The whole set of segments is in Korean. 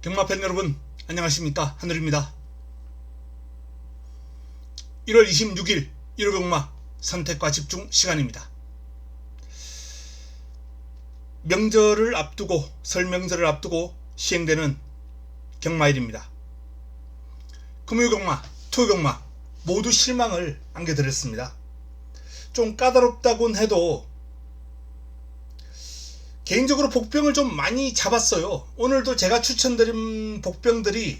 경마팬 여러분 안녕하십니까, 하늘입니다. 1월 26일 1호 경마 선택과 집중 시간입니다. 명절을 앞두고 설 명절을 앞두고 시행되는 경마일입니다. 금요 경마, 토요 경마 모두 실망을 안겨드렸습니다. 좀 까다롭다곤 해도 개인적으로 복병을 좀 많이 잡았어요. 오늘도 제가 추천드린 복병들이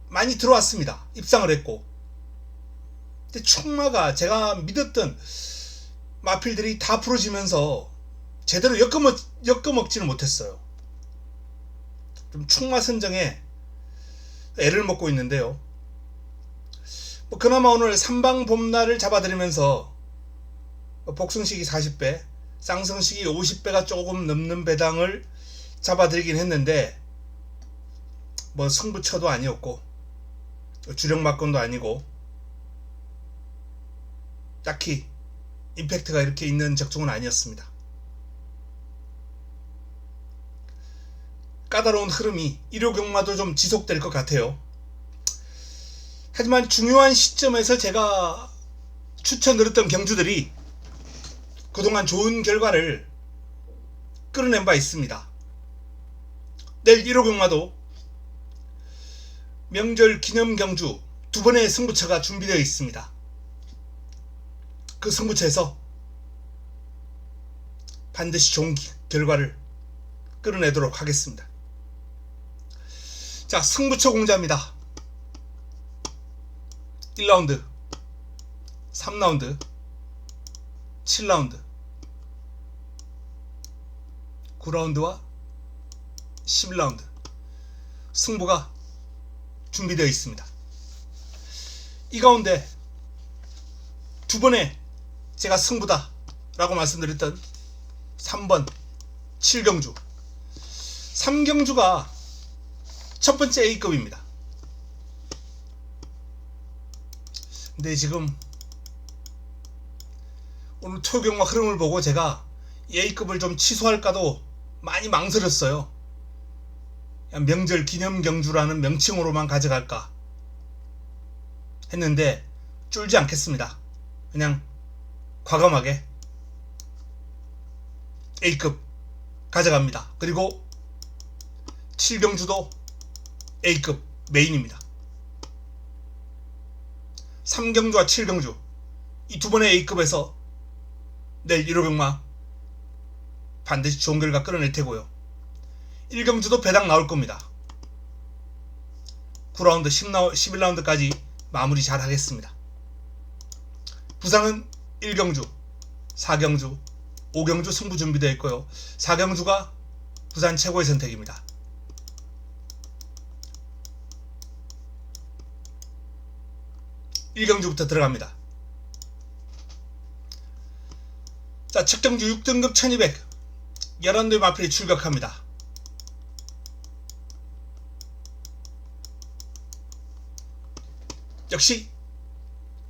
많이 들어왔습니다. 입상을 했고. 근데 충마가 제가 믿었던 마필들이 다 부러지면서 제대로 엮어먹지는 못했어요. 좀 충마 선정에 애를 먹고 있는데요. 그나마 오늘 삼방봄날을 잡아드리면서 복승식이 40배, 쌍성식이 50배가 조금 넘는 배당을 잡아드리긴 했는데 승부처도 아니었고 주력막건도 아니고 딱히 임팩트가 이렇게 있는 적중은 아니었습니다. 까다로운 흐름이 1호 경마도 좀 지속될 것 같아요. 하지만 중요한 시점에서 제가 추천드렸던 경주들이 그동안 좋은 결과를 끌어낸 바 있습니다. 내일 1호 경마도 명절 기념 경주 2번의 승부처가 준비되어 있습니다. 그 승부처에서 반드시 좋은 결과를 끌어내도록 하겠습니다. 자, 승부처 공자입니다. 1라운드, 3라운드, 7라운드, 9라운드와 11라운드 승부가 준비되어 있습니다. 이 가운데 2번에 제가 승부다 라고 말씀드렸던 3번 7경주 3경주가 첫 번째 A급입니다. 근데 지금 오늘 토경마 흐름을 보고 제가 A급을 좀 취소할까도 많이 망설였어요. 명절 기념 경주라는 명칭으로만 가져갈까 했는데 쫄지 않겠습니다. 그냥 과감하게 A급 가져갑니다. 그리고 7경주도 A급 메인입니다. 3경주와 7경주 이 2번의 A급에서 내일 1호 경마 반드시 좋은 결과 끌어낼 테고요. 1경주도 배당 나올 겁니다. 9라운드, 11라운드까지 마무리 잘 하겠습니다. 부상은 1경주, 4경주, 5경주 승부 준비되어 있고요. 4경주가 부산 최고의 선택입니다. (1경주부터) 들어갑니다. 자, 첫 경주 6등급 1200 11대 마필이 출격합니다. 역시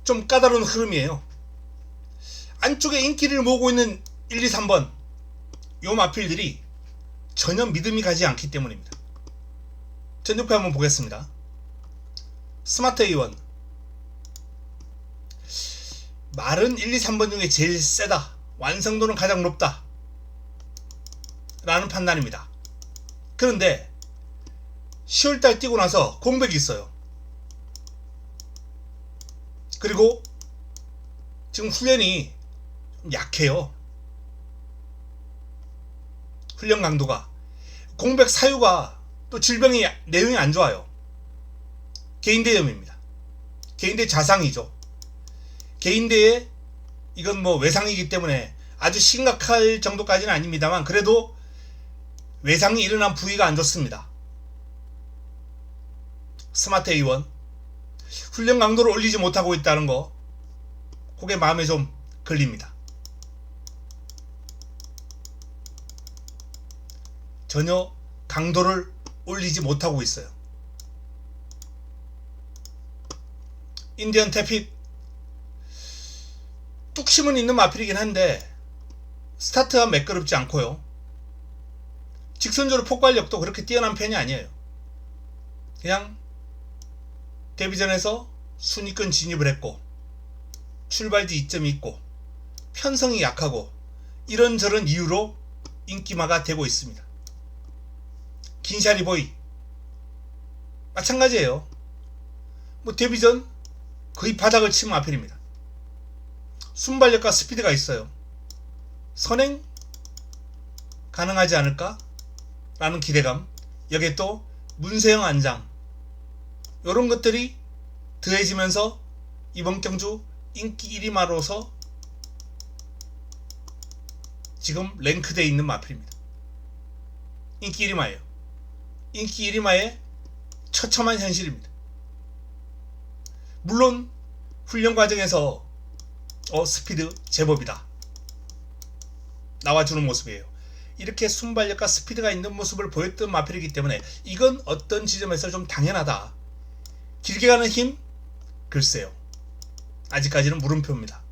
좀 까다로운 흐름이에요. 안쪽에 인기를 모으고 있는 1, 2, 3번 요 마필들이 전혀 믿음이 가지 않기 때문입니다. 전육표 한번 보겠습니다. 스마트 A1 말은 1, 2, 3번 중에 제일 세다, 완성도는 가장 높다 라는 판단입니다. 그런데 10월달 뛰고 나서 공백이 있어요. 그리고 지금 훈련이 약해요. 훈련 강도가. 공백 사유가 또 질병이 내용이 안 좋아요. 개인대염입니다. 개인대 자상이죠. 개인대에 이건 외상이기 때문에 아주 심각할 정도까지는 아닙니다만 그래도 외상이 일어난 부위가 안 좋습니다. 스마트 A1 훈련 강도를 올리지 못하고 있다는 거, 그게 마음에 좀 걸립니다. 전혀 강도를 올리지 못하고 있어요. 인디언 태핏 뚝심은 있는 마필이긴 한데 스타트가 매끄럽지 않고요. 직선적으로 폭발력도 그렇게 뛰어난 편이 아니에요. 그냥 데뷔전에서 순위권 진입을 했고 출발지 이점이 있고 편성이 약하고 이런저런 이유로 인기마가 되고 있습니다. 긴샤리보이 마찬가지예요. 뭐 데뷔전 거의 바닥을 치는 마필입니다. 순발력과 스피드가 있어요. 선행 가능하지 않을까? 라는 기대감, 여기에 또 문세영 안장 이런 것들이 더해지면서 이번 경주 인기 1위마로서 지금 랭크되어 있는 마필입니다. 인기 1위마예요. 인기 1위마의 처참한 현실입니다. 물론 훈련 과정에서 스피드 제법이다 나와주는 모습이에요. 이렇게 순발력과 스피드가 있는 모습을 보였던 마필이기 때문에 이건 어떤 지점에서 좀 당연하다. 길게 가는 힘? 글쎄요. 아직까지는 물음표입니다.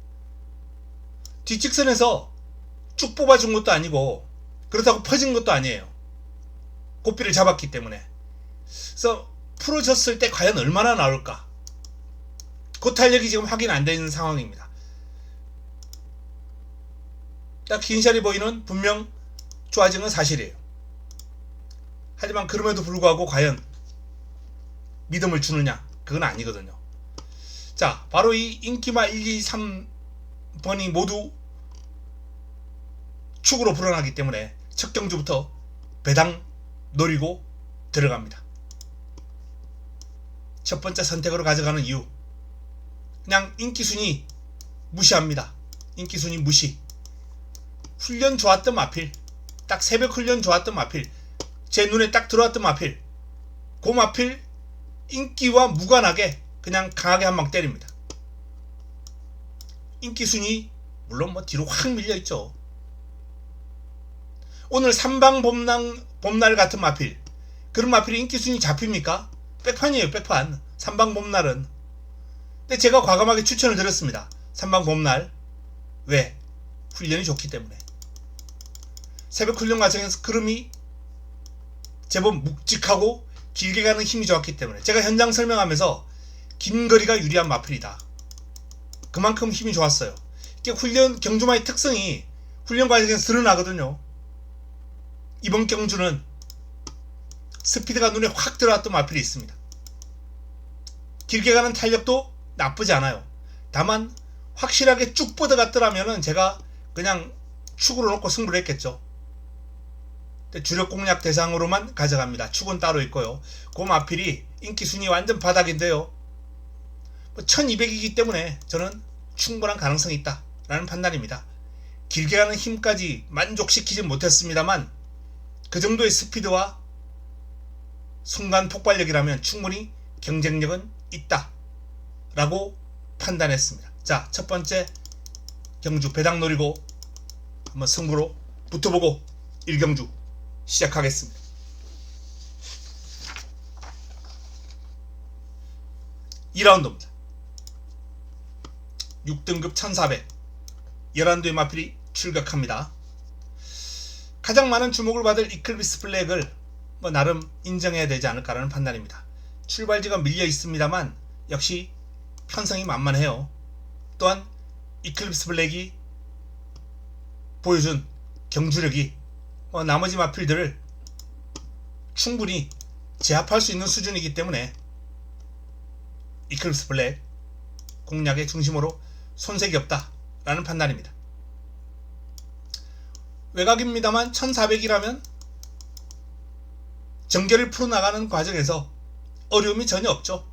뒷직선에서 쭉 뽑아준 것도 아니고 그렇다고 퍼진 것도 아니에요. 고삐를 잡았기 때문에. 그래서 풀어졌을 때 과연 얼마나 나올까? 그 탄력이 지금 확인 안 되는 상황입니다. 딱 긴샤리보이는 분명 좋아진 건 사실이에요. 하지만 그럼에도 불구하고 과연 믿음을 주느냐? 그건 아니거든요. 자, 바로 이 인기마 1, 2, 3번이 모두 축으로 불어나기 때문에 첫 경주부터 배당 노리고 들어갑니다. 첫 번째 선택으로 가져가는 이유, 그냥 인기순위 무시합니다. 인기순위 무시. 훈련 좋았던 마필, 딱 새벽 훈련 좋았던 마필, 제 눈에 딱 들어왔던 마필, 그 마필 인기와 무관하게 그냥 강하게 한 방 때립니다. 인기순위 물론 뭐 뒤로 확 밀려있죠. 오늘 삼방 봄날 같은 마필, 그런 마필이 인기순위 잡힙니까? 백판이에요. 백판. 삼방 봄날은. 근데 제가 과감하게 추천을 드렸습니다. 삼방 봄날. 왜? 훈련이 좋기 때문에. 새벽 훈련 과정에서 흐름이 제법 묵직하고 길게 가는 힘이 좋았기 때문에 제가 현장 설명하면서 긴 거리가 유리한 마필이다. 그만큼 힘이 좋았어요. 이게 훈련 경주마의 특성이 훈련 과정에서 드러나거든요. 이번 경주는 스피드가 눈에 확 들어왔던 마필이 있습니다. 길게 가는 탄력도 나쁘지 않아요. 다만 확실하게 쭉 뻗어갔더라면 제가 그냥 축으로 놓고 승부를 했겠죠. 주력 공략 대상으로만 가져갑니다. 축은 따로 있고요. 그 마필이 인기순위 완전 바닥인데요. 1200이기 때문에 저는 충분한 가능성이 있다 라는 판단입니다. 길게 가는 힘까지 만족시키진 못했습니다만 그 정도의 스피드와 순간 폭발력이라면 충분히 경쟁력은 있다 라고 판단했습니다. 자, 첫 번째 경주 배당 노리고 한번 승부로 붙어보고 1경주 시작하겠습니다. 2라운드입니다. 6등급 1400 11도의 마필이 출격합니다. 가장 많은 주목을 받을 이클립스 블랙을 나름 인정해야 되지 않을까라는 판단입니다. 출발지가 밀려 있습니다만 역시 편성이 만만해요. 또한 이클립스 블랙이 보여준 경주력이 나머지 마필들을 충분히 제압할 수 있는 수준이기 때문에 이클립스 블랙 공략의 중심으로 손색이 없다 라는 판단입니다. 외곽입니다만 1400이라면 전개를 풀어나가는 과정에서 어려움이 전혀 없죠.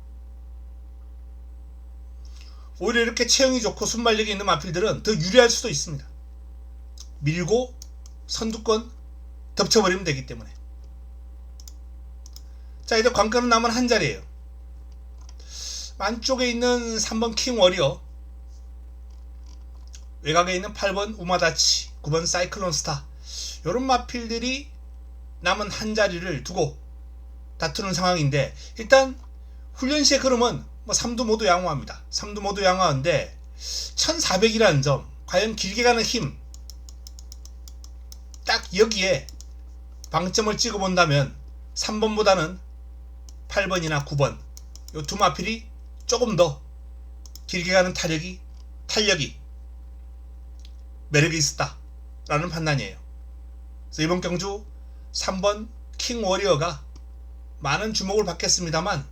오히려 이렇게 체형이 좋고 순발력이 있는 마필들은 더 유리할 수도 있습니다. 밀고 선두권 덮쳐버리면 되기 때문에. 자, 이제 관건은 남은 한 자리예요. 안쪽에 있는 3번 킹 워리어, 외곽에 있는 8번 우마다치, 9번 사이클론 스타, 이런 마필들이 남은 한 자리를 두고 다투는 상황인데, 일단 훈련 시의 흐름은 3두 모두 양호합니다. 3두 모두 양호한데 1400이라는 점, 과연 길게 가는 힘, 딱 여기에 방점을 찍어본다면 3번보다는 8번이나 9번 요 두 마필이 조금 더 길게 가는 탄력이 매력이 있었다 라는 판단이에요. 그래서 이번 경주 3번 킹 워리어가 많은 주목을 받겠습니다만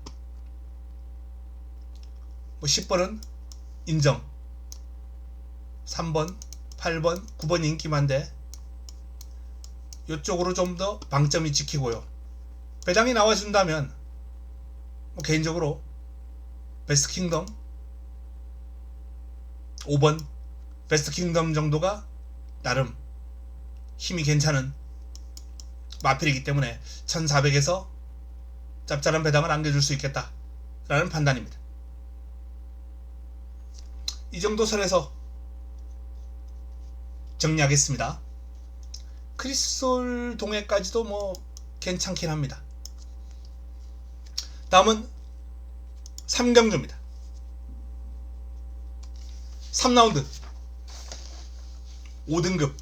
뭐 10번은 인정, 3번 8번 9번 인기만데 이쪽으로 좀 더 방점이 찍히고요. 배당이 나와준다면 뭐 개인적으로 베스트 킹덤 5번 베스트 킹덤 정도가 나름 힘이 괜찮은 마필이기 때문에 1400에서 짭짤한 배당을 안겨줄 수 있겠다 라는 판단입니다. 이 정도 선에서 정리하겠습니다. 크리솔 동해까지도 뭐 괜찮긴 합니다. 다음은 3경주입니다. 3라운드 5등급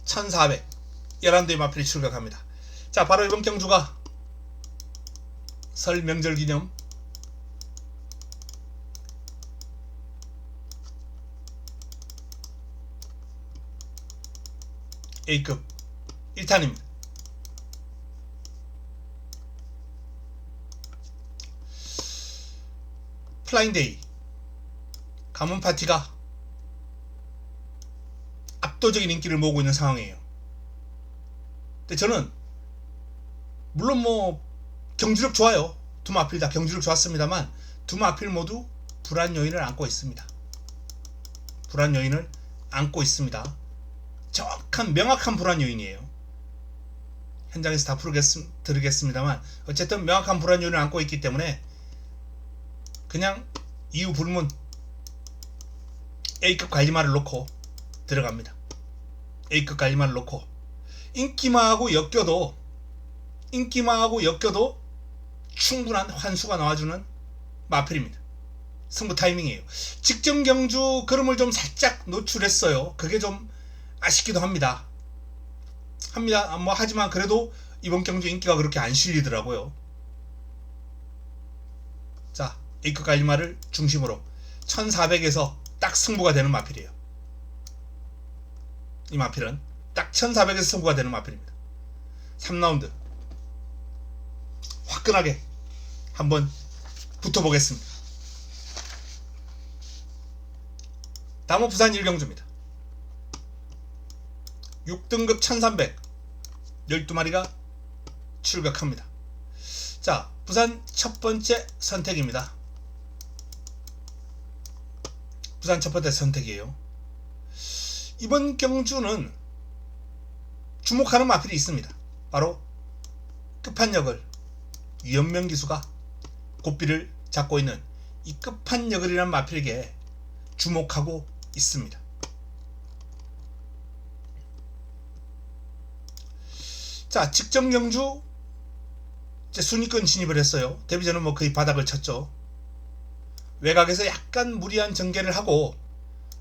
1400 11대의 마필이 출격합니다. 자, 바로 이번 경주가 설 명절 기념 A급 1탄입니다. 플라잉데이 가문 파티가 압도적인 인기를 모으고 있는 상황이에요. 근데 저는 물론 뭐 경주력 좋아요. 두 마필 다 경주력 좋았습니다만 두 마필 모두 불안 요인을 안고 있습니다. 불안 요인을 안고 있습니다. 정확한 명확한 불안 요인이에요. 현장에서 다 들으겠습니다만 어쨌든 명확한 불안 요인을 안고 있기 때문에 그냥 이유 불문 A급 관리마를 놓고 들어갑니다. A급 관리마를 놓고 인기마하고 엮여도 충분한 환수가 나와주는 마필입니다. 승부 타이밍이에요. 직전 경주 그름을 좀 살짝 노출했어요. 그게 좀 아쉽기도 합니다. 하지만 그래도 이번 경주 인기가 그렇게 안 실리더라고요. 자, A급 관리마를 중심으로 1400에서 딱 승부가 되는 마필이에요. 이 마필은 딱 1400에서 승부가 되는 마필입니다. 3라운드 화끈하게 한번 붙어보겠습니다. 다음은 부산 1경주입니다. 6등급 1300 12마리가 출격합니다. 자, 부산 첫 번째 선택입니다. 부산 첫 번째 선택이에요. 이번 경주는 주목하는 마필이 있습니다. 바로 끝판여글 유연명 기수가 고삐를 잡고 있는 이 끝판여글이라는 마필에게 주목하고 있습니다. 자, 직전 경주 이제 순위권 진입을 했어요. 데뷔전은 뭐 거의 바닥을 쳤죠. 외곽에서 약간 무리한 전개를 하고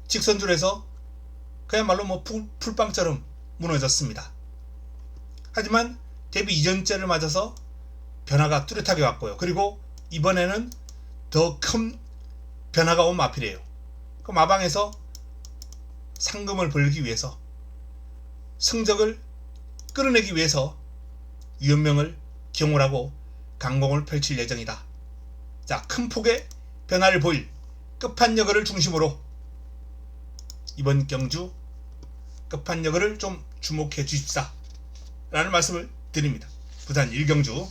직선줄에서 그야말로 뭐 풀빵처럼 무너졌습니다. 하지만 데뷔 이전째를 맞아서 변화가 뚜렷하게 왔고요. 그리고 이번에는 더 큰 변화가 온 마필이에요. 그 마방에서 상금을 벌기 위해서 성적을 끌어내기 위해서 유연명을 경호를 하고 강공을 펼칠 예정이다. 자, 큰 폭의 변화를 보일 끝판여글을 중심으로 이번 경주 끝판여글을 좀 주목해 주십사 라는 말씀을 드립니다. 부산 1경주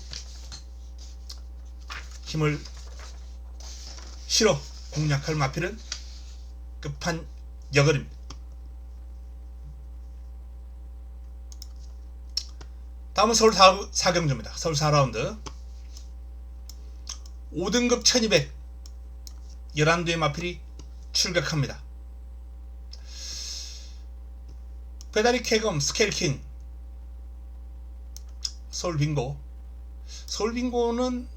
힘을 실어 공략할 마필은 끝판여글입니다. 다음은 서울 4경주입니다. 서울 4라운드 5등급 1200 11대의 마필이 출격합니다. 배다리 쾌검 스케일킹 서울빙고. 서울빙고는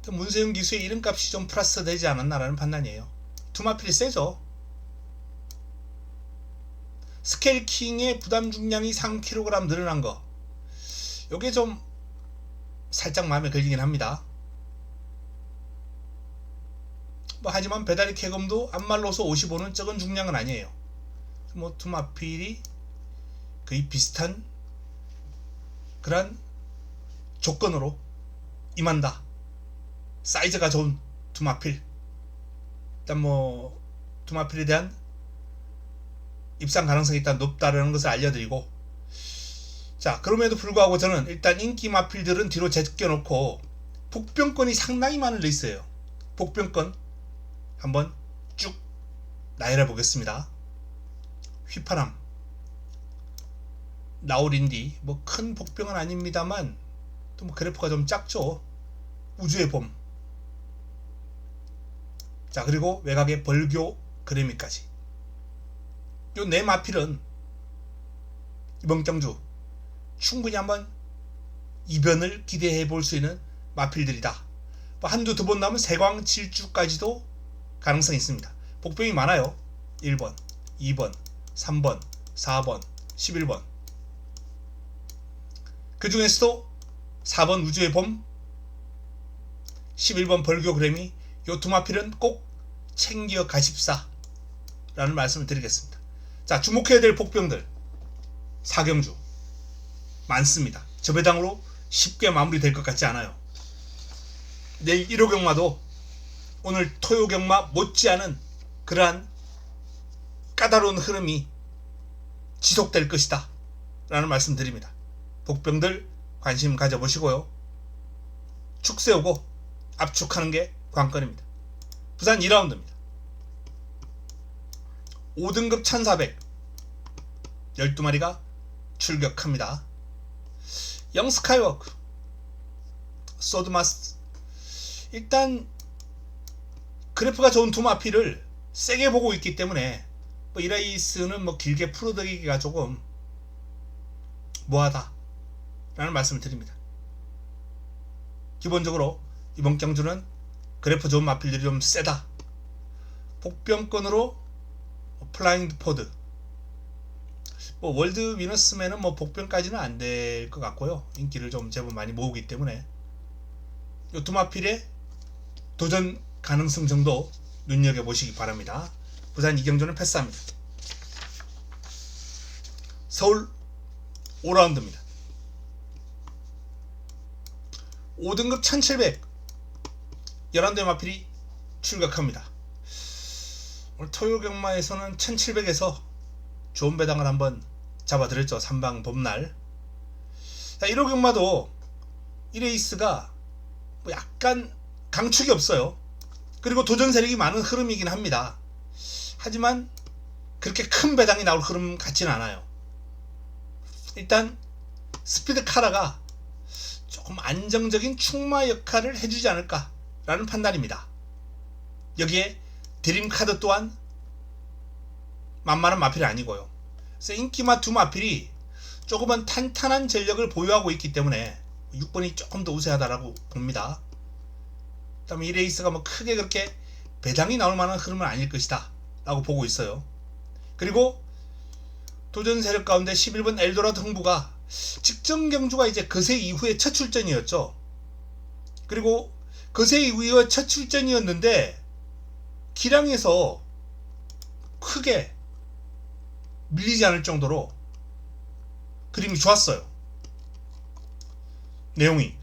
문세윤 기수의 이름값이 좀 플러스 되지 않았나라는 판단이에요. 두 마필이 세죠. 스케일킹의 부담 중량이 3kg 늘어난 거, 요게 좀 살짝 마음에 걸리긴 합니다. 뭐 하지만 배달의 쾌감도 안말로서 55는 적은 중량은 아니에요. 뭐 투마필이 거의 비슷한 그런 조건으로 임한다. 사이즈가 좋은 투마필. 일단 뭐 투마필에 대한 입상 가능성이 일단 높다라는 것을 알려드리고, 자, 그럼에도 불구하고 저는 일단 인기 마필들은 뒤로 제껴놓고 복병권이 상당히 많은 레이스예요. 복병권 한번 쭉 나열해 보겠습니다. 휘파람, 나우린디, 뭐 큰 복병은 아닙니다만 또 뭐 그래프가 좀 작죠. 우주의 봄. 자, 그리고 외곽의 벌교 그래미까지. 요 네 마필은 이번 경주 충분히 한번 이변을 기대해 볼 수 있는 마필들이다. 뭐 한두 두 번 나오면 세광 질주까지도 가능성이 있습니다. 복병이 많아요. 1번, 2번, 3번, 4번, 11번. 그 중에서도 4번 우주의 봄, 11번 벌교 그래미, 요 두 마필은 꼭 챙겨 가십사 라는 말씀을 드리겠습니다. 자, 주목해야 될 복병들 4경주 많습니다. 저 배당으로 쉽게 마무리될 것 같지 않아요. 내일 1호 경마도 오늘 토요 경마 못지않은 그러한 까다로운 흐름이 지속될 것이다 라는 말씀 드립니다. 복병들 관심 가져보시고요. 축 세우고 압축하는 게 관건입니다. 부산 2라운드입니다. 5등급 1400 12마리가 출격합니다. 영 스카이워크, 소드마스. 일단 그래프가 좋은 두 마필을 세게 보고 있기 때문에 뭐 이 레이스는 뭐 길게 풀어들이기가 조금 뭐하다 라는 말씀을 드립니다. 기본적으로 이번 경주는 그래프 좋은 마필들이 좀 세다. 복병권으로 플라잉드 포드, 뭐 월드 위너스맨은 뭐 복병까지는 안 될 것 같고요. 인기를 좀 제법 많이 모으기 때문에 요 두 마필의 도전 가능성 정도 눈여겨보시기 바랍니다. 부산 이경주는 패스합니다. 서울 5라운드입니다. 5등급 1700 11대 마필이 출격합니다. 오늘 토요 경마에서는 1700에서 좋은 배당을 한번 잡아드렸죠. 3방 봄날. 자, 1호 경마도 이 레이스가 뭐 약간 강축이 없어요. 그리고 도전 세력이 많은 흐름이긴 합니다. 하지만 그렇게 큰 배당이 나올 흐름 같지는 않아요. 일단 스피드 카라가 조금 안정적인 축마 역할을 해주지 않을까 라는 판단입니다. 여기에 드림카드 또한 만만한 마필이 아니고요. 그래서 인기마 두 마필이 조금은 탄탄한 전력을 보유하고 있기 때문에 6번이 조금 더 우세하다라고 봅니다. 그 다음에 이 레이스가 뭐 크게 그렇게 배당이 나올 만한 흐름은 아닐 것이다 라고 보고 있어요. 그리고 도전 세력 가운데 11번 엘도라도 흥부가 직전 경주가 이제 거세 이후의 첫 출전이었죠. 그리고 거세 이후의 첫 출전이었는데 기량에서 크게 밀리지 않을 정도로 그림이 좋았어요. 내용이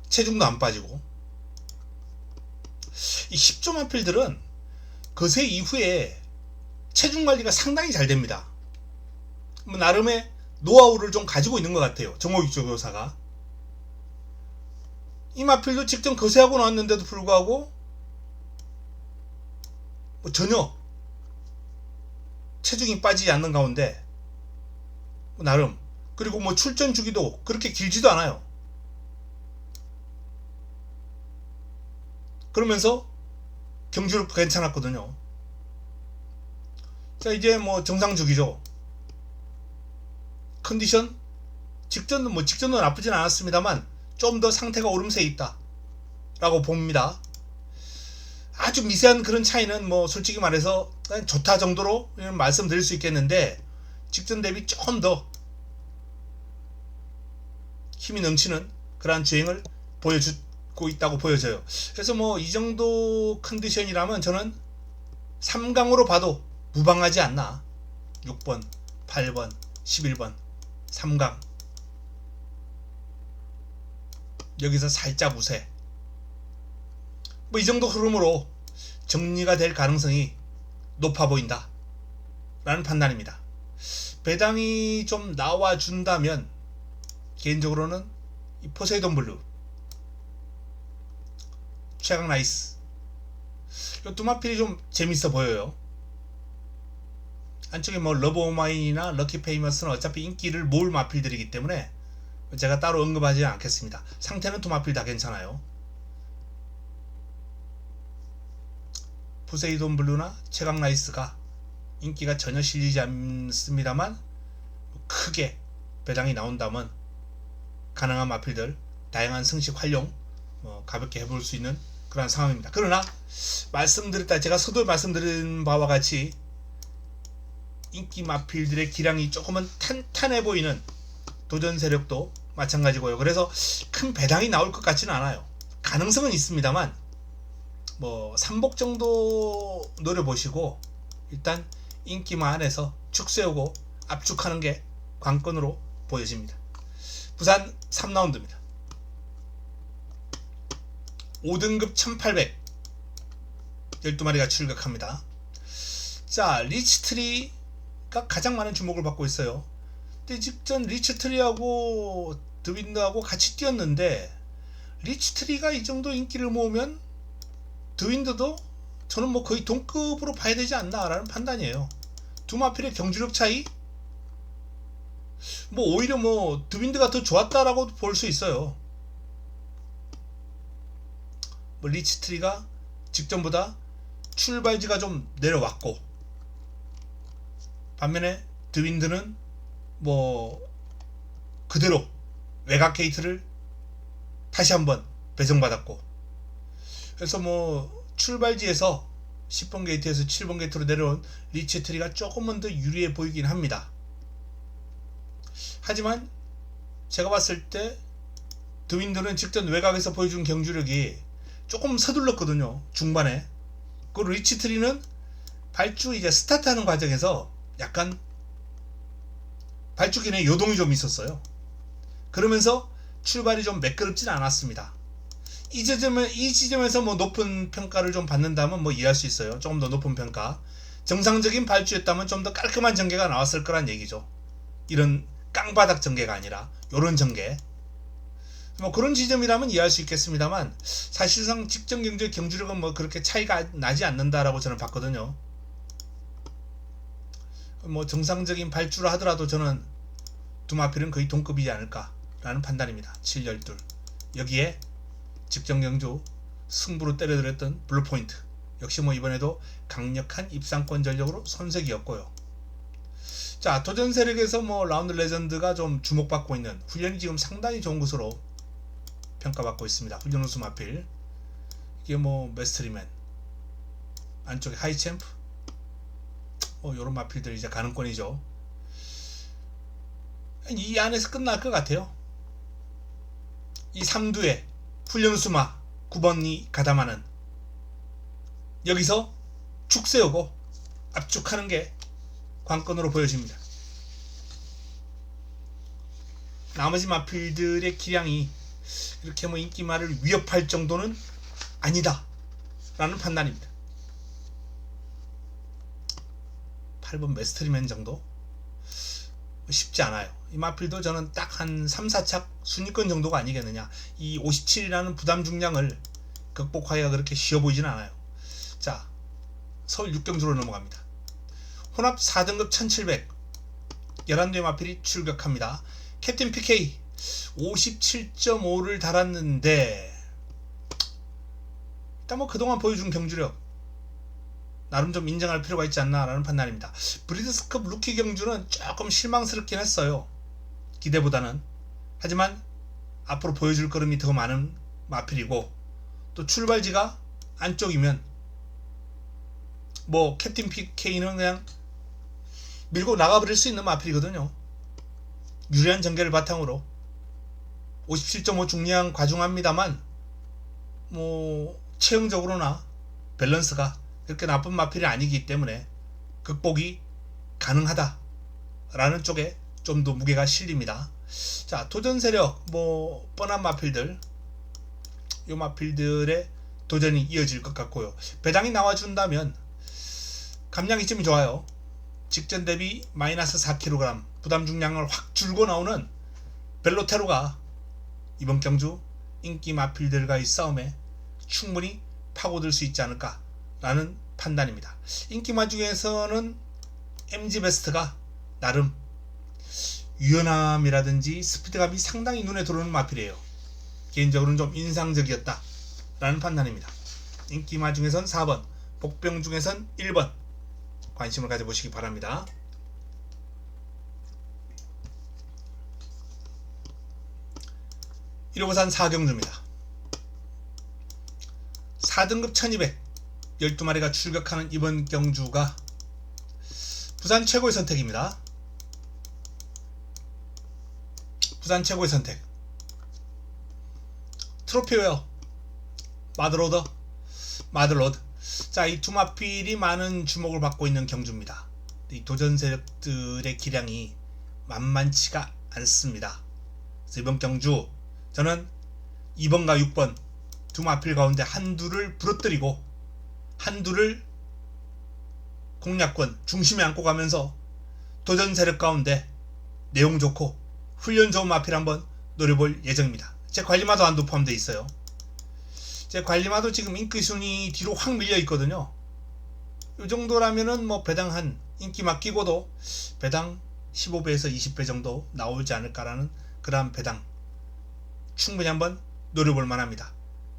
체중도 안 빠지고, 이 10조 마필들은 거세 이후에 체중 관리가 상당히 잘 됩니다. 뭐 나름의 노하우를 좀 가지고 있는 것 같아요. 정호익 조교사가. 이 마필도 직전 거세하고 나왔는데도 불구하고 뭐 전혀 체중이 빠지지 않는 가운데 뭐 나름, 그리고 뭐 출전 주기도 그렇게 길지도 않아요. 그러면서 경주력도 괜찮았거든요. 자, 이제 뭐 정상 주기죠. 컨디션 직전도 나쁘진 않았습니다만 좀 더 상태가 오름세에 있다 라고 봅니다. 아주 미세한 그런 차이는 뭐 솔직히 말해서 그냥 좋다 정도로 말씀드릴 수 있겠는데, 직전 대비 조금 더 힘이 넘치는 그러한 주행을 보여주고 있다고 보여져요. 그래서 뭐 이 정도 컨디션이라면 저는 3강으로 봐도 무방하지 않나. 6번, 8번, 11번, 3강. 여기서 살짝 우세. 뭐 이 정도 흐름으로 정리가 될 가능성이 높아 보인다 라는 판단입니다. 배당이 좀 나와준다면 개인적으로는 이 포세이돈 블루, 최강 라이스, 이 두 마필이 좀 재밌어 보여요. 안쪽에 뭐 러브 오마인이나 럭키 페이머스는 어차피 인기를 모을 마필들이기 때문에 제가 따로 언급하지 않겠습니다. 상태는 두 마필 다 괜찮아요. 포세이돈 블루나 최강 라이스가 인기가 전혀 실리지 않습니다만 크게 배당이 나온다면 가능한 마필들 다양한 승식 활용 가볍게 해볼 수 있는 그런 상황입니다. 그러나 말씀드렸다 제가 서두에 말씀드린 바와 같이 인기 마필들의 기량이 조금은 탄탄해 보이는 도전 세력도 마찬가지고요. 그래서 큰 배당이 나올 것 같지는 않아요. 가능성은 있습니다만 뭐 3복 정도 노려보시고 일단 인기만 안에서 축 세우고 압축하는 게 관건으로 보여집니다. 부산 3라운드입니다. 5등급 1800 12마리가 출격합니다. 자, 리치트리가 가장 많은 주목을 받고 있어요. 근데 직전 리치트리하고 드윈드하고 같이 뛰었는데 리치트리가 이 정도 인기를 모으면 드윈드도 저는 뭐 거의 동급으로 봐야 되지 않나 라는 판단이에요. 두 마필의 경주력 차이 뭐 오히려 뭐 드윈드가 더 좋았다라고 볼 수 있어요. 뭐 리치트리가 직전보다 출발지가 좀 내려왔고 반면에 드윈드는 뭐 그대로 외곽 게이트를 다시 한번 배정받았고 그래서 뭐 출발지에서 10번 게이트에서 7번 게이트로 내려온 리치트리가 조금은 더 유리해 보이긴 합니다. 하지만 제가 봤을 때 드윈드는 직전 외곽에서 보여준 경주력이 조금 서둘렀거든요. 중반에. 그 리치트리는 발주 이제 스타트하는 과정에서 약간 발주기에 요동이 좀 있었어요. 그러면서 출발이 좀 매끄럽진 않았습니다. 이 지점에서 뭐 높은 평가를 좀 받는다면 뭐 이해할 수 있어요. 조금 더 높은 평가. 정상적인 발주였다면 좀 더 깔끔한 전개가 나왔을 거란 얘기죠. 이런 깡바닥 전개가 아니라 요런 전개. 뭐 그런 지점이라면 이해할 수 있겠습니다만 사실상 직전 경주의 경주력은 뭐 그렇게 차이가 나지 않는다라고 저는 봤거든요. 뭐 정상적인 발주를 하더라도 저는 두 마필은 거의 동급이지 않을까라는 판단입니다. 7, 12. 여기에 직전 경주 승부로 때려들었던 블루포인트 역시 뭐 이번에도 강력한 입상권 전력으로 손색이었고요. 자, 도전 세력에서 뭐 라운드 레전드가 좀 주목받고 있는 훈련이 지금 상당히 좋은 것으로 평가받고 있습니다. 훈련 우수 마필 이게 뭐 메스트리맨 안쪽에 하이챔프 요런 마필들이 이제 가능권이죠. 이 안에서 끝날 것 같아요. 이 3두에 훈련 우수마 9번이 가담하는 여기서 축 세우고 압축하는 게 관건으로 보여집니다. 나머지 마필들의 기량이 이렇게 뭐 인기말을 위협할 정도는 아니다 라는 판단입니다. 8번 메스트리맨 정도 쉽지 않아요. 이 마필도 저는 딱 한 3, 4착 순위권 정도가 아니겠느냐. 이 57이라는 부담 중량을 극복하기가 그렇게 쉬워 보이진 않아요. 자, 서울 6경주로 넘어갑니다. 혼합 4등급 1700 11대의 마필이 출격합니다. 캡틴 PK 57.5를 달았는데 일단 뭐 그동안 보여준 경주력 나름 좀 인정할 필요가 있지 않나 라는 판단입니다. 브리드스컵 루키 경주는 조금 실망스럽긴 했어요. 기대보다는. 하지만 앞으로 보여줄 걸음이 더 많은 마필이고 또 출발지가 안쪽이면 뭐 캡틴 PK는 그냥 밀고 나가버릴 수 있는 마필이거든요. 유리한 전개를 바탕으로 57.5 중량 과중합니다만 뭐 체형적으로나 밸런스가 그렇게 나쁜 마필이 아니기 때문에 극복이 가능하다라는 쪽에 좀 더 무게가 실립니다. 자, 도전 세력 뭐 뻔한 마필들, 요 마필들의 도전이 이어질 것 같고요. 배당이 나와준다면 감량이점이 좋아요. 직전 대비 마이너스 4kg 부담 중량을 확 줄고 나오는 벨로테로가 이번 경주 인기 마필들과의 싸움에 충분히 파고들 수 있지 않을까라는 판단입니다. 인기마 중에서는 MG베스트가 나름 유연함이라든지 스피드감이 상당히 눈에 들어오는 마필이에요. 개인적으로는 좀 인상적이었다라는 판단입니다. 인기마 중에선 4번, 복병 중에선 1번 관심을 가져보시기 바랍니다. 1호부산 4경주입니다. 4등급 1200 12마리가 출격하는 이번 경주가 부산 최고의 선택입니다. 부산 최고의 선택 트로피웨어 마들로드. 자, 이 두 마필이 많은 주목을 받고 있는 경주입니다. 이 도전 세력들의 기량이 만만치가 않습니다. 그래서 이번 경주 저는 2번과 6번 두 마필 가운데 한두를 부러뜨리고 한두를 공략권 중심에 안고 가면서 도전 세력 가운데 내용 좋고 훈련 좋은 마필 한번 노려볼 예정입니다. 제 관리마도 한두 포함되어 있어요. 제 관리마도 지금 인기 순위 뒤로 확 밀려 있거든요. 이 정도라면은 뭐 배당 한 인기마 끼고도 배당 15배에서 20배 정도 나오지 않을까라는 그러한 배당 충분히 한번 노려볼 만합니다.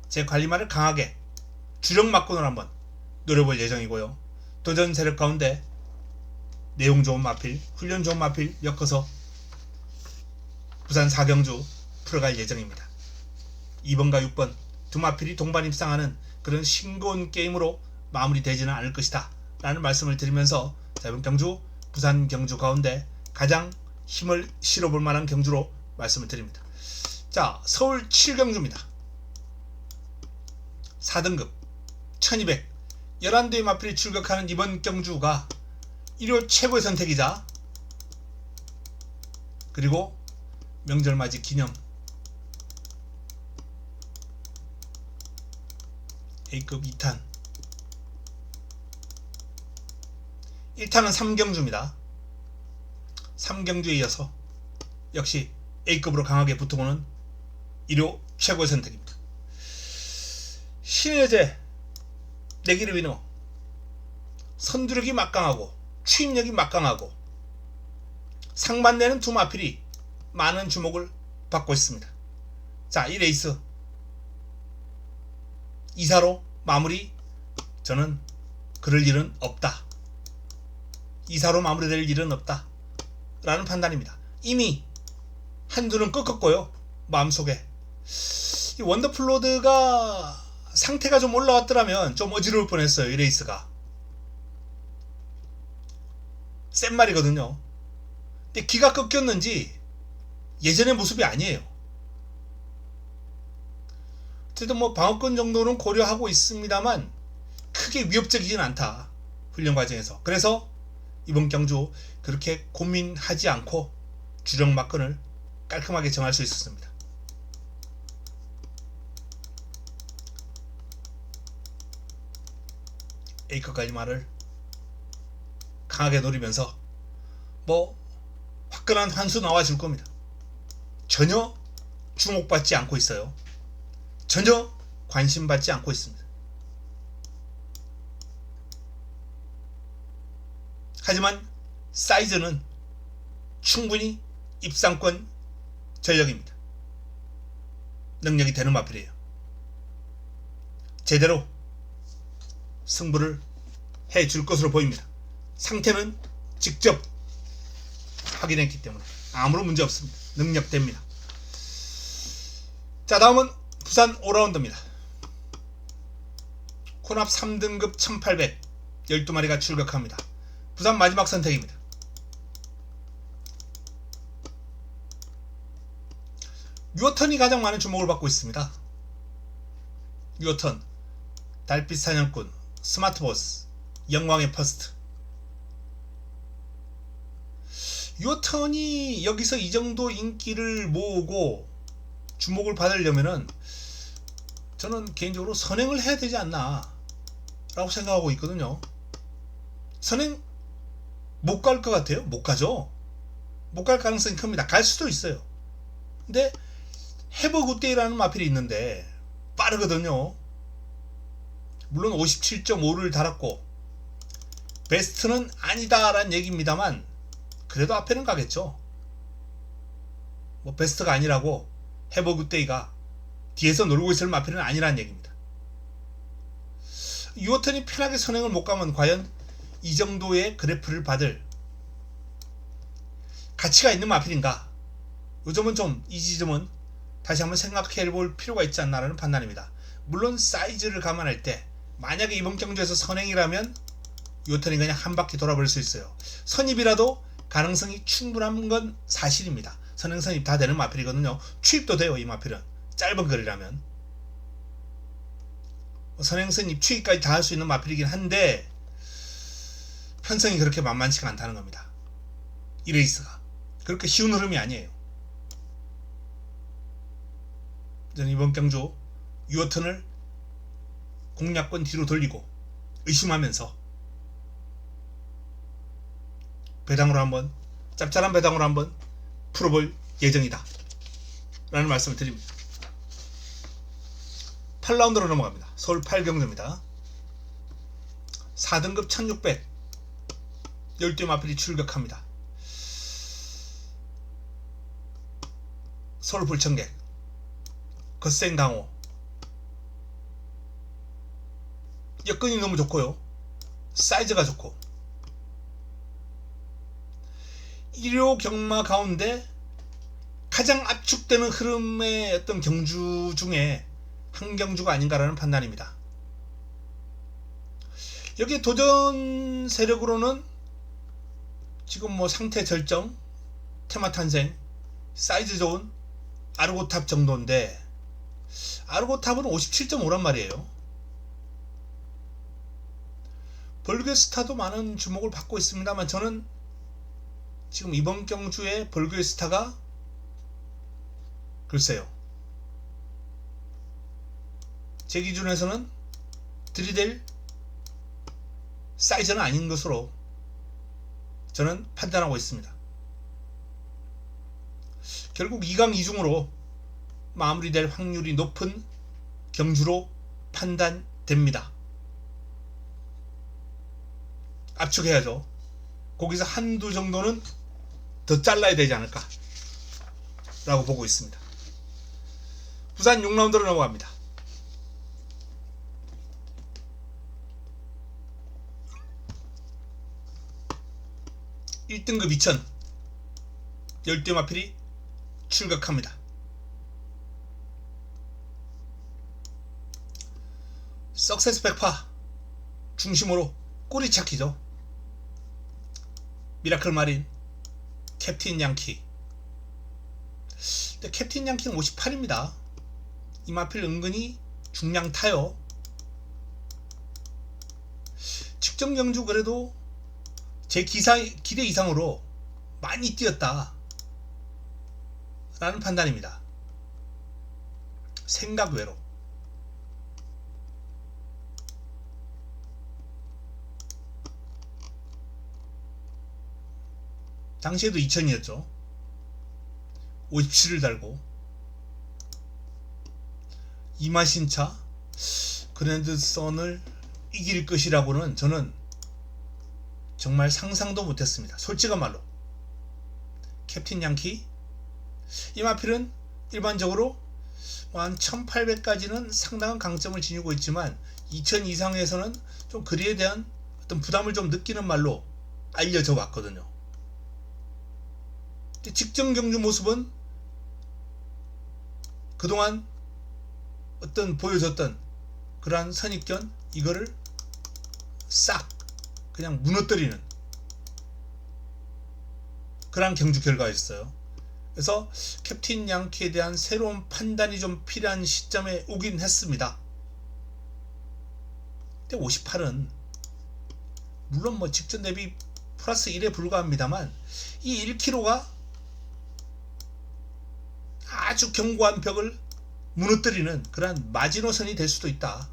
제 관리마를 강하게 주력 막군을 한번 노려볼 예정이고요. 도전 세력 가운데 내용 좋은 마필, 훈련 좋은 마필 엮어서 부산 4경주 풀어갈 예정입니다. 2번과 6번 두 마필이 동반 입상하는 그런 싱거운 게임으로 마무리되지는 않을 것이다 라는 말씀을 드리면서 자, 이번 경주 부산 경주 가운데 가장 힘을 실어볼 만한 경주로 말씀을 드립니다. 자, 서울 7경주입니다. 4등급 1200 11대의 마필이 출격하는 이번 경주가 일요 최고의 선택이자 그리고 명절맞이 기념 A급 2탄 1탄은 3경주입니다. 3경주에 이어서 역시 A급으로 강하게 붙어오는 일요 최고의 선택입니다. 신의 여제 내기를 위너 선두력이 막강하고 추임력이 막강하고 상반되는 두 마필이 많은 주목을 받고 있습니다. 자, 이 레이스 2사로 마무리 저는 그럴 일은 없다. 2사로 마무리될 일은 없다 라는 판단입니다. 이미 한두는 꺾었고요. 마음속에 이 원더풀로드가 상태가 좀 올라왔더라면 좀 어지러울 뻔했어요. 이 레이스가 센 말이거든요. 근데 기가 꺾였는지 예전의 모습이 아니에요. 어쨌든 뭐 방어권 정도는 고려하고 있습니다만 크게 위협적이진 않다. 훈련 과정에서. 그래서 이번 경주 그렇게 고민하지 않고 주력 막건을 깔끔하게 정할 수 있었습니다. A급 관리마를 강하게 노리면서 뭐 화끈한 환수 나와줄 겁니다. 전혀 주목받지 않고 있어요. 전혀 관심받지 않고 있습니다. 하지만 사이즈는 충분히 입상권 전력입니다. 능력이 되는 마필이에요. 제대로 승부를 해줄 것으로 보입니다. 상태는 직접 확인했기 때문에 아무런 문제 없습니다. 능력됩니다. 자, 다음은 부산 오라운더입니다. 혼합 3등급 1800 12마리가 출격합니다. 부산 마지막 선택입니다. 유어턴이 가장 많은 주목을 받고 있습니다. 유어턴, 달빛 사냥꾼, 스마트보스, 영광의 퍼스트. 유어턴이 여기서 이 정도 인기를 모으고 주목을 받으려면은 저는 개인적으로 선행을 해야 되지 않나 라고 생각하고 있거든요. 선행 못 갈 것 같아요? 못 가죠. 못 갈 가능성이 큽니다. 갈 수도 있어요. 근데 해버 굿데이라는 마필이 있는데 빠르거든요. 물론 57.5를 달았고 베스트는 아니다라는 얘기입니다만 그래도 앞에는 가겠죠. 뭐 베스트가 아니라고 해버 굿데이가 뒤에서 놀고 있을 마필은 아니라는 얘기입니다. 유어턴이 편하게 선행을 못 가면 과연 이 정도의 그래프를 받을 가치가 있는 마필인가? 이 점은 좀, 이 지점은 다시 한번 생각해 볼 필요가 있지 않나라는 판단입니다. 물론 사이즈를 감안할 때 만약에 이번 경주에서 선행이라면 유어턴이 그냥 한 바퀴 돌아버릴 수 있어요. 선입이라도 가능성이 충분한 건 사실입니다. 선행 선입 다 되는 마필이거든요. 추입도 돼요. 이 마필은 짧은 거리라면 선행 선입 추입까지 다 할 수 있는 마필이긴 한데 편성이 그렇게 만만치가 않다는 겁니다. 이 레이스가 그렇게 쉬운 흐름이 아니에요. 저는 이번 경주 유어턴을 공략권 뒤로 돌리고 의심하면서 배당으로 한번 짭짤한 배당으로 한번 풀어볼 예정이다 라는 말씀을 드립니다. 8라운드로 넘어갑니다. 서울 8경주입니다. 4등급 1600 12 마필이 출격합니다. 서울 불청객 거센강호 여건이 너무 좋고요. 사이즈가 좋고 1호 경마 가운데 가장 압축되는 흐름의 어떤 경주 중에 한 경주가 아닌가라는 판단입니다. 여기 도전 세력으로는 지금 뭐 상태 절정, 테마 탄생, 사이즈 좋은 아르고탑 정도인데 아르고탑은 57.5란 말이에요. 벌교스타도 많은 주목을 받고 있습니다만 저는 지금 이번 경주의 벌교스타가 글쎄요, 제 기준에서는 들이댈 사이즈는 아닌 것으로 저는 판단하고 있습니다. 결국 2강 2중으로 마무리될 확률이 높은 경주로 판단됩니다. 압축해야죠. 거기서 한두 정도는 더 잘라야 되지 않을까 라고 보고 있습니다. 부산 6라운드로 넘어갑니다. (1등급) 2000 10대 마필이 출격합니다. 석세스 백파 중심으로 꼬리찾기죠. 미라클 마린, 캡틴 양키. 근데 캡틴 양키는 58입니다. 이 마필 은근히 중량 타요. 측정 경주 그래도 제 기대 이상으로 많이 뛰었다 라는 판단입니다. 생각 외로. 당시에도 2000이었죠. 57을 달고 이마신차 그랜드선을 이길 것이라고는 저는 정말 상상도 못했습니다. 솔직한 말로. 캡틴 양키 이 마필은 일반적으로 한 1800까지는 상당한 강점을 지니고 있지만 2000 이상에서는 좀 거리에 대한 어떤 부담을 좀 느끼는 말로 알려져 왔거든요. 직전 경주 모습은 그동안 어떤 보여줬던 그러한 선입견 이거를 싹 그냥 무너뜨리는 그러한 경주 결과였어요. 그래서 캡틴 양키에 대한 새로운 판단이 좀 필요한 시점에 오긴 했습니다. 근데 58은 물론 뭐 직전 대비 플러스 1에 불과합니다만 이 1kg가 아주 견고한 벽을 무너뜨리는 그러한 마지노선이 될 수도 있다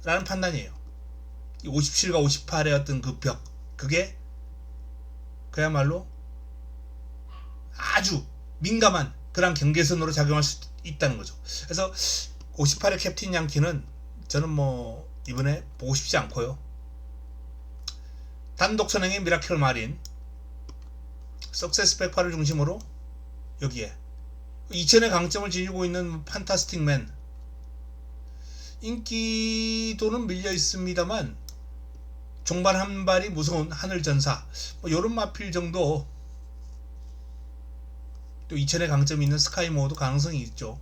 라는 판단이에요. 이 57과 58의 어떤 그 벽, 그게 그야말로 아주 민감한 그런 경계선으로 작용할 수 있다는 거죠. 그래서 58의 캡틴 양키는 저는 뭐 이번에 보고 싶지 않고요. 단독 선행의 미라클 마린, 석세스 백파를 중심으로 여기에 2000의 강점을 지니고 있는 판타스틱 맨, 인기도는 밀려 있습니다만 종반 한 발이 무서운 하늘전사, 뭐 요런 마필 정도. 또 2000의 강점이 있는 스카이모어도 가능성이 있죠.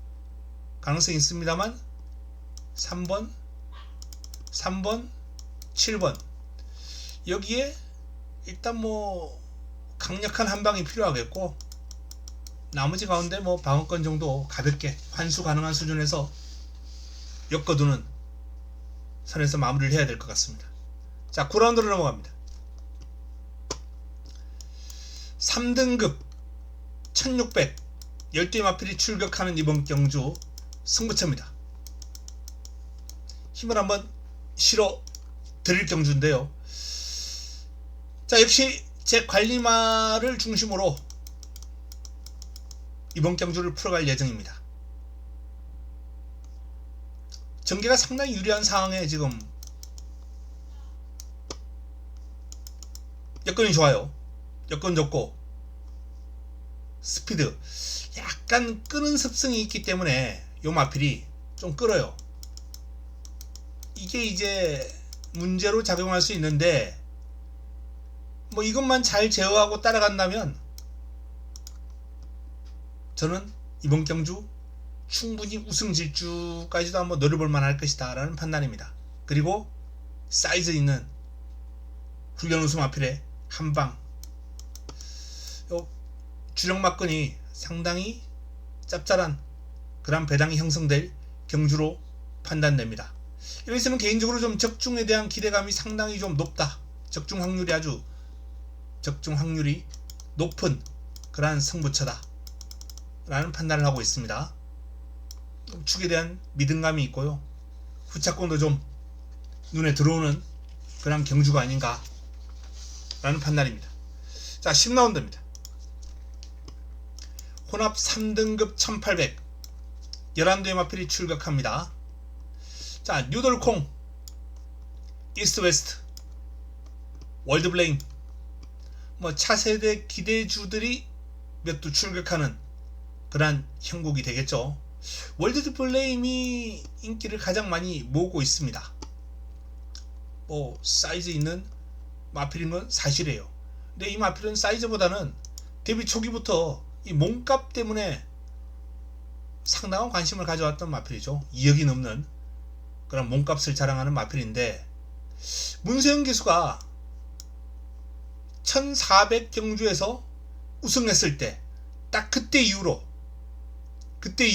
가능성이 있습니다만 3번, 7번 여기에 일단 뭐 강력한 한방이 필요하겠고, 나머지 가운데 뭐 방어권 정도 가볍게 환수 가능한 수준에서 엮어두는 선에서 마무리를 해야 될 것 같습니다. 자, 9라운드로 넘어갑니다. 3등급 1600 12 마필이 출격하는 이번 경주 승부처입니다. 힘을 한번 실어 드릴 경주인데요. 자, 역시 제 관리마를 중심으로 이번 경주를 풀어갈 예정입니다. 전개가 상당히 유리한 상황에 지금 여건이 좋아요. 여건 좋고 스피드, 약간 끄는 습성이 있기 때문에 요 마필이 좀 끌어요. 이게 이제 문제로 작용할 수 있는데, 뭐 이것만 잘 제어하고 따라간다면 저는 이번 경주 충분히 우승 질주까지도 한번 노려볼 만할 것이다 라는 판단입니다. 그리고 사이즈 있는 훈련 우승 마필의 한방, 주력 막근이 상당히 짭짤한 그런 배당이 형성될 경주로 판단됩니다. 여기서는 개인적으로 좀 적중에 대한 기대감이 상당히 좀 높다, 적중 확률이 높은 그러한 승부처다 라는 판단을 하고 있습니다. 축에 대한 믿음감이 있고요, 후차권도 좀 눈에 들어오는 그런 경주가 아닌가 라는 판단입니다. 자, 10라운드입니다. 혼합 3등급 1800 11대의 마필이 출격합니다. 자, 뉴돌콩, 이스트 웨스트, 월드블레임, 뭐 차세대 기대주들이 몇 두 출격하는 그러한 형국이 되겠죠. 월드블레임이 인기를 가장 많이 모으고 있습니다. 뭐 사이즈 있는 마필인 건 사실이에요. 근데 이 마필은 사이즈보다는 데뷔 초기부터 이 몸값 때문에 상당한 관심을 가져왔던 마필이죠. 2억이 넘는 그런 몸값을 자랑하는 마필인데, 문세영 기수가 1400 경주에서 우승했을 때 딱 그때 이후로 그때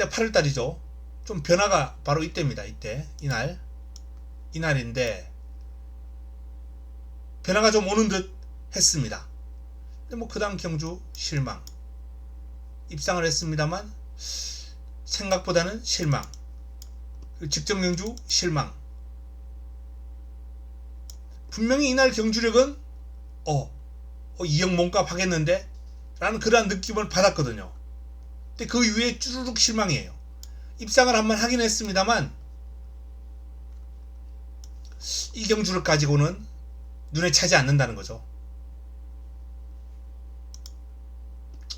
8월달이죠. 좀 변화가 바로 이때입니다. 이날인데 변화가 좀 오는 듯 했습니다. 근데 뭐 그 다음 경주 실망, 입상을 했습니다만 생각보다는 실망, 직전 경주 실망. 분명히 이날 경주력은 2억 몸값 하겠는데 라는 그러한 느낌을 받았거든요. 근데 그 이후에 쭈르륵 실망이에요. 입상을 한번 하긴 했습니다만 이 경주를 가지고는 눈에 차지 않는다는 거죠.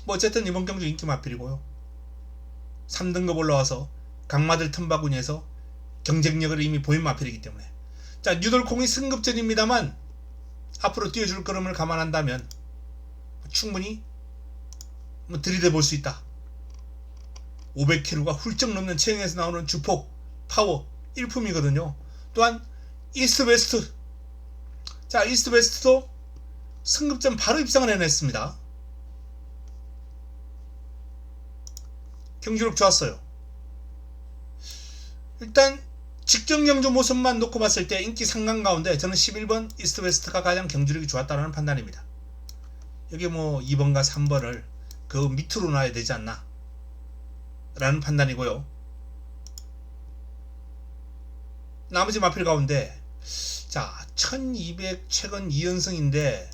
뭐 어쨌든 이번 경주 인기 마필이고요, 3등급 올라와서 강마들 틈바구니에서 경쟁력을 이미 보인 마필이기 때문에. 자, 뉴돌콩이 승급전입니다만 앞으로 뛰어줄 걸음을 감안한다면 충분히 들이대 볼 수 있다. 500kg가 훌쩍 넘는 체형에서 나오는 주폭 파워 일품이거든요. 또한 이스트 웨스트, 자, 이스트 웨스트도 승급전 바로 입상을 해냈습니다. 경주력 좋았어요. 일단 직전 경주 모습만 놓고 봤을 때 인기 상강 가운데 저는 11번 이스트 웨스트가 가장 경주력이 좋았다는 판단입니다. 여기 뭐 2번과 3번을 그 밑으로 놔야 되지 않나 라는 판단이고요. 나머지 마필 가운데 자 1200 최근 2연승인데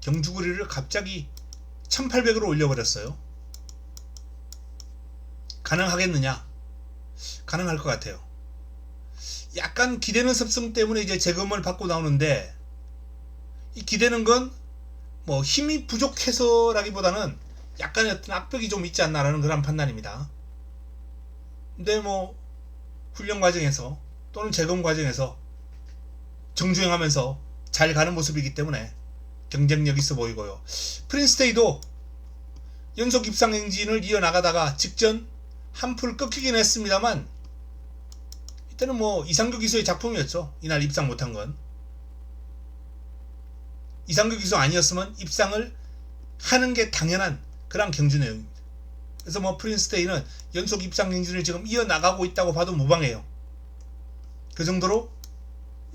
경주거리를 갑자기 1800으로 올려버렸어요. 가능하겠느냐? 가능할 것 같아요. 약간 기대는 습성 때문에 이제 재검을 받고 나오는데, 이 기대는 건 뭐 힘이 부족해서라기보다는 약간의 어떤 악벽이 좀 있지 않나라는 그런 판단입니다. 근데 뭐 훈련 과정에서 또는 재검 과정에서 정주행하면서 잘 가는 모습이기 때문에 경쟁력 있어 보이고요. 프린스테이도 연속 입상 행진을 이어나가다가 직전 한풀 꺾이긴 했습니다만, 이때는 뭐 이상규 기수의 작품이었죠. 이날 입상 못한 건. 이상규 기수 아니었으면 입상을 하는 게 당연한 그런 경주 내용입니다. 그래서 뭐 프린스테이는 연속 입상 행진을 지금 이어나가고 있다고 봐도 무방해요. 그 정도로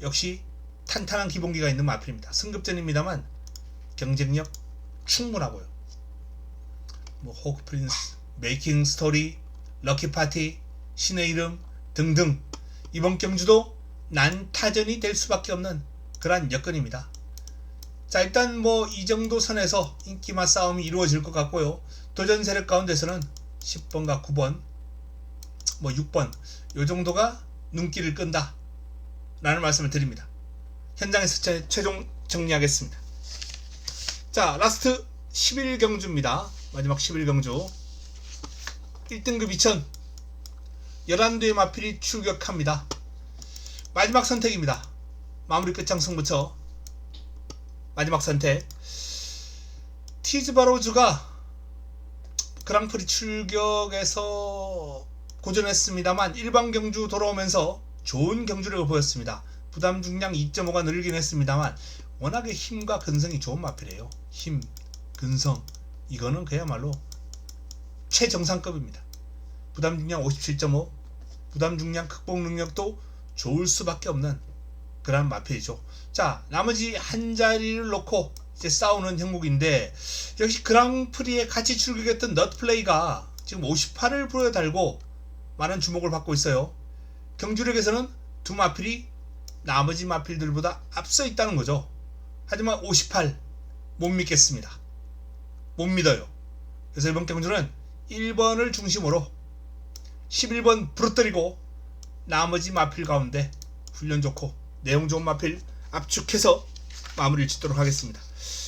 역시 탄탄한 기본기가 있는 마필입니다. 승급전입니다만 경쟁력 충분하고요. 뭐 호크 프린스, 메이킹 스토리, 럭키 파티, 신의 이름 등등 이번 경주도 난타전이 될 수밖에 없는 그러한 여건입니다. 자, 일단 뭐 이 정도 선에서 인기맛 싸움이 이루어질 것 같고요. 도전 세력 가운데서는 10번과 9번, 뭐 6번 요 정도가 눈길을 끈다 라는 말씀을 드립니다. 현장에서 최종 정리하겠습니다. 자, 라스트 11경주입니다. 마지막 11경주 1등급 2000 11대의 마필이 출격합니다. 마지막 선택입니다. 마무리 끝장 승부처 마지막 선택. 티즈바로즈가 그랑프리 출격에서 고전했습니다만 일반 경주 돌아오면서 좋은 경주력을 보였습니다. 부담 중량 2.5가 늘긴 했습니다만 워낙에 힘과 근성이 좋은 마필이에요. 힘, 근성 이거는 그야말로 최정상급입니다. 부담 중량 57.5, 부담 중량 극복 능력도 좋을 수밖에 없는 그런 마필이죠. 자, 나머지 한 자리를 놓고 이제 싸우는 형국인데, 역시 그랑프리에 같이 출격했던 넛플레이가 지금 58을 보여달고 많은 주목을 받고 있어요. 경주력에서는 두 마필이 나머지 마필들보다 앞서 있다는 거죠. 하지만 58 못 믿겠습니다. 못 믿어요. 그래서 이번 경주는 1번을 중심으로 11번 부러뜨리고 나머지 마필 가운데 훈련 좋고 내용 좋은 마필 압축해서 마무리를 짓도록 하겠습니다.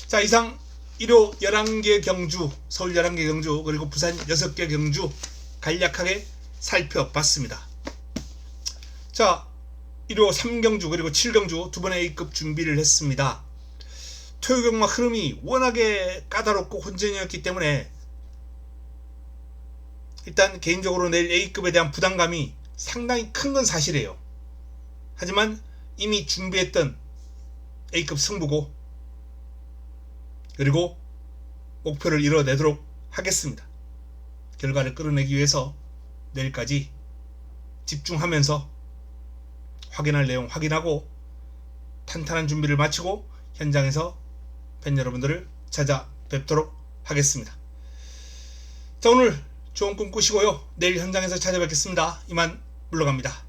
자, 이상 일요 11개 경주, 서울 11개 경주 그리고 부산 6개 경주 간략하게 살펴봤습니다. 자, 일요 3경주 그리고 7경주 두 번의 A급 준비를 했습니다. 토요경마 흐름이 워낙에 까다롭고 혼전이었기 때문에 일단 개인적으로 내일 A급에 대한 부담감이 상당히 큰 건 사실이에요. 하지만 이미 준비했던 A급 승부고 그리고 목표를 이뤄내도록 하겠습니다. 결과를 끌어내기 위해서 내일까지 집중하면서 확인할 내용 확인하고 탄탄한 준비를 마치고 현장에서 팬 여러분들을 찾아뵙도록 하겠습니다. 자, 오늘 좋은 꿈 꾸시고요. 내일 현장에서 찾아뵙겠습니다. 이만 물러갑니다.